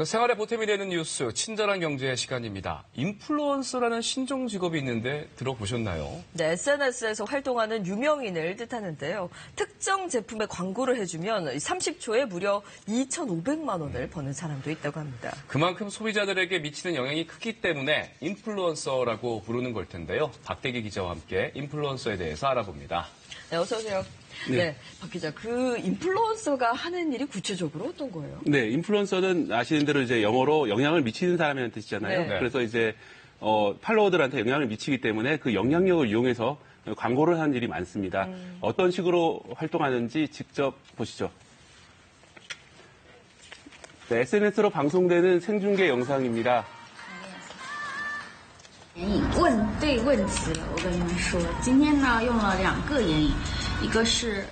생활에 보탬이 되는 뉴스, 친절한 경제 시간입니다. 인플루언서라는 신종 직업이 있는데 들어보셨나요? 네, SNS에서 활동하는 유명인을 뜻하는데요. 특정 제품의 광고를 해주면 30초에 무려 2,500만 원을 버는 사람도 있다고 합니다. 그만큼 소비자들에게 미치는 영향이 크기 때문에 인플루언서라고 부르는 걸 텐데요. 박대기 기자와 함께 인플루언서에 대해서 알아봅니다. 네, 어서 오세요. 네, 박 기자, 그 인플루언서가 하는 일이 구체적으로 어떤 거예요? 네, 인플루언서는 아시는 대로 이제 영어로 영향을 미치는 사람이라는 뜻이잖아요. 네. 그래서 이제 팔로워들한테 영향을 미치기 때문에 그 영향력을 이용해서 광고를 하는 일이 많습니다. 어떤 식으로 활동하는지 직접 보시죠. 네, SNS로 방송되는 생중계 영상입니다. 问对问题了，我跟你们说，今天呢用了2个眼影，一个是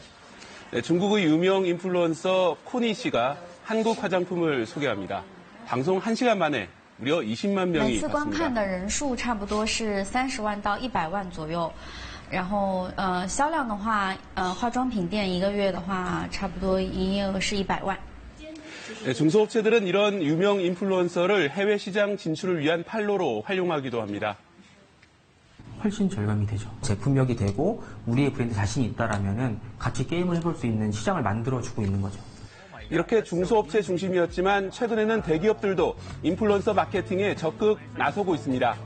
네, 중국의 유명 인플루언서 코니 씨가 한국 화장품을 소개합니다. 방송 1시간 만에 무려 20만 每 명이 次观看 봤습니다. 的人数差不多是30万到100万左右，然后销量的话，化妆品店1个月的话，差不多营业额是100万。 네, 중소업체들은 이런 유명 인플루언서를 해외 시장 진출을 위한 판로로 활용하기도 합니다. 훨씬 절감이 되죠. 제품력이 되고 우리의 브랜드 자신이 있다라면은 같이 게임을 해볼 수 있는 시장을 만들어주고 있는 거죠. 이렇게 중소업체 중심이었지만 최근에는 대기업들도 인플루언서 마케팅에 적극 나서고 있습니다.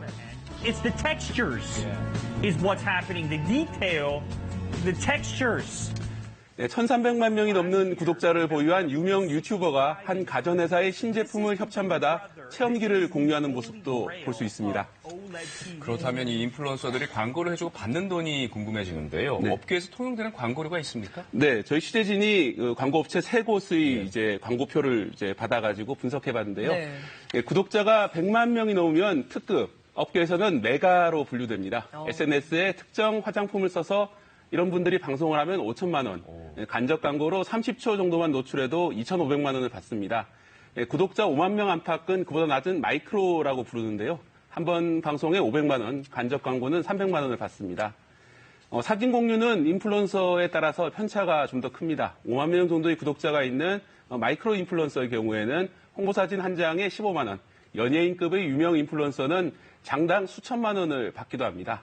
It's the textures is what's happening. The detail, the textures. 네, 1,300만 명이 넘는 구독자를 보유한 유명 유튜버가 한 가전회사의 신제품을 협찬받아 체험기를 공유하는 모습도 볼 수 있습니다. 그렇다면 이 인플루언서들이 광고를 해주고 받는 돈이 궁금해지는데요. 네. 업계에서 통용되는 광고료가 있습니까? 네, 저희 취재진이 광고업체 3곳의 이제 광고표를 이제 받아가지고 분석해봤는데요. 네. 예, 구독자가 100만 명이 넘으면 특급, 업계에서는 메가로 분류됩니다. SNS에 특정 화장품을 써서 이런 분들이 방송을 하면 5천만 원, 간접 광고로 30초 정도만 노출해도 2,500만 원을 받습니다. 구독자 5만 명 안팎은 그보다 낮은 마이크로라고 부르는데요. 한 번 방송에 500만 원, 간접 광고는 300만 원을 받습니다. 사진 공유는 인플루언서에 따라서 편차가 좀 더 큽니다. 5만 명 정도의 구독자가 있는 마이크로 인플루언서의 경우에는 홍보사진 한 장에 15만 원, 연예인급의 유명 인플루언서는 장당 수천만 원을 받기도 합니다.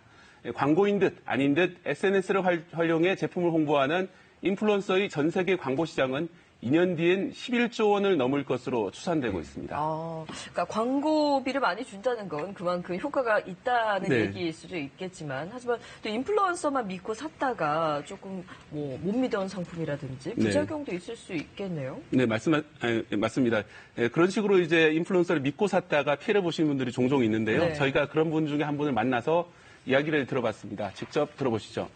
광고인 듯 아닌 듯 SNS를 활용해 제품을 홍보하는 인플루언서의 전 세계 광고 시장은 2년 뒤엔 11조 원을 넘을 것으로 추산되고 있습니다. 그러니까 광고비를 많이 준다는 건 그만큼 효과가 있다는 네. 얘기일 수도 있겠지만, 하지만 또 인플루언서만 믿고 샀다가 조금 뭐 못 믿어온 상품이라든지 부작용도 있을 수 있겠네요. 네, 맞습니다. 네, 그런 식으로 이제 인플루언서를 믿고 샀다가 피해를 보시는 분들이 종종 있는데요. 네. 저희가 그런 분 중에 한 분을 만나서 이야기를 들어봤습니다. 직접 들어보시죠.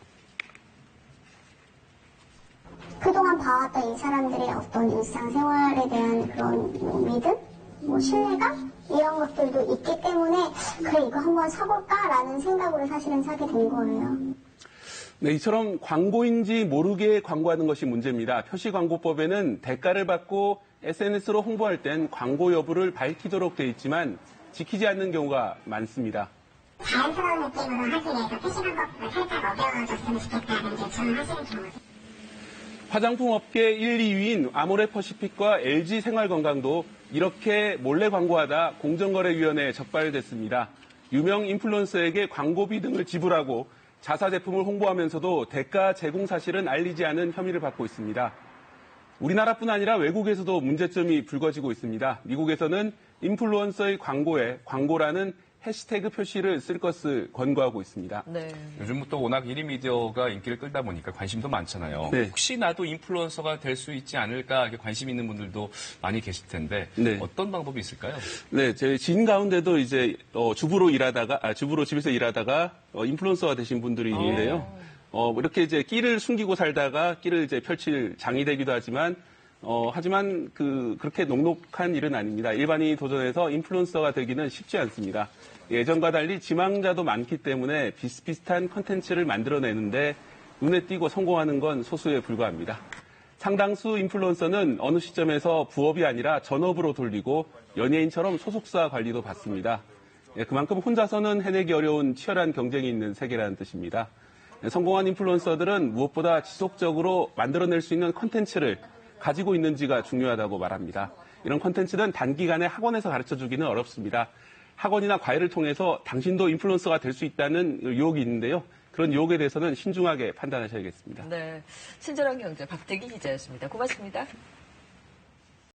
그동안 봐왔던 이 사람들의 어떤 일상생활에 대한 그런 믿음? 신뢰감? 이런 것들도 있기 때문에 그래 이거 한번 사볼까라는 생각으로 사실은 사게 된 거예요. 네, 이처럼 광고인지 모르게 광고하는 것이 문제입니다. 표시광고법에는 대가를 받고 SNS로 홍보할 땐 광고 여부를 밝히도록 돼 있지만 지키지 않는 경우가 많습니다. 자연스러운 느낌으로 하기 위해서 표시광고법을 살짝 어겨줬으면 좋겠다는 게 저는 하시는 경우죠. 화장품 업계 1, 2위인 아모레퍼시픽과 LG생활건강도 이렇게 몰래 광고하다 공정거래위원회에 적발됐습니다. 유명 인플루언서에게 광고비 등을 지불하고 자사 제품을 홍보하면서도 대가 제공 사실은 알리지 않은 혐의를 받고 있습니다. 우리나라뿐 아니라 외국에서도 문제점이 불거지고 있습니다. 미국에서는 인플루언서의 광고에 광고라는 해시태그 표시를 쓸 것을 권고하고 있습니다. 네. 요즘 또 워낙 1인 미디어가 인기를 끌다 보니까 관심도 많잖아요. 네. 혹시 나도 인플루언서가 될 수 있지 않을까 이렇게 관심 있는 분들도 많이 계실 텐데 네. 어떤 방법이 있을까요? 네, 제 지인 가운데도 이제 주부로 집에서 일하다가 인플루언서가 되신 분들이 있는데요. 이렇게 이제 끼를 숨기고 살다가 끼를 이제 펼칠 장이 되기도 하지만 하지만 그렇게 녹록한 일은 아닙니다. 일반인이 도전해서 인플루언서가 되기는 쉽지 않습니다. 예전과 달리 지망자도 많기 때문에 비슷비슷한 컨텐츠를 만들어내는데 눈에 띄고 성공하는 건 소수에 불과합니다. 상당수 인플루언서는 어느 시점에서 부업이 아니라 전업으로 돌리고 연예인처럼 소속사 관리도 받습니다. 그만큼 혼자서는 해내기 어려운 치열한 경쟁이 있는 세계라는 뜻입니다. 성공한 인플루언서들은 무엇보다 지속적으로 만들어낼 수 있는 컨텐츠를 가지고 있는지가 중요하다고 말합니다. 이런 콘텐츠는 단기간에 학원에서 가르쳐주기는 어렵습니다. 학원이나 과외를 통해서 당신도 인플루언서가 될 수 있다는 유혹이 있는데요. 그런 유혹에 대해서는 신중하게 판단하셔야겠습니다. 네, 친절한 경제 박대기 기자였습니다. 고맙습니다.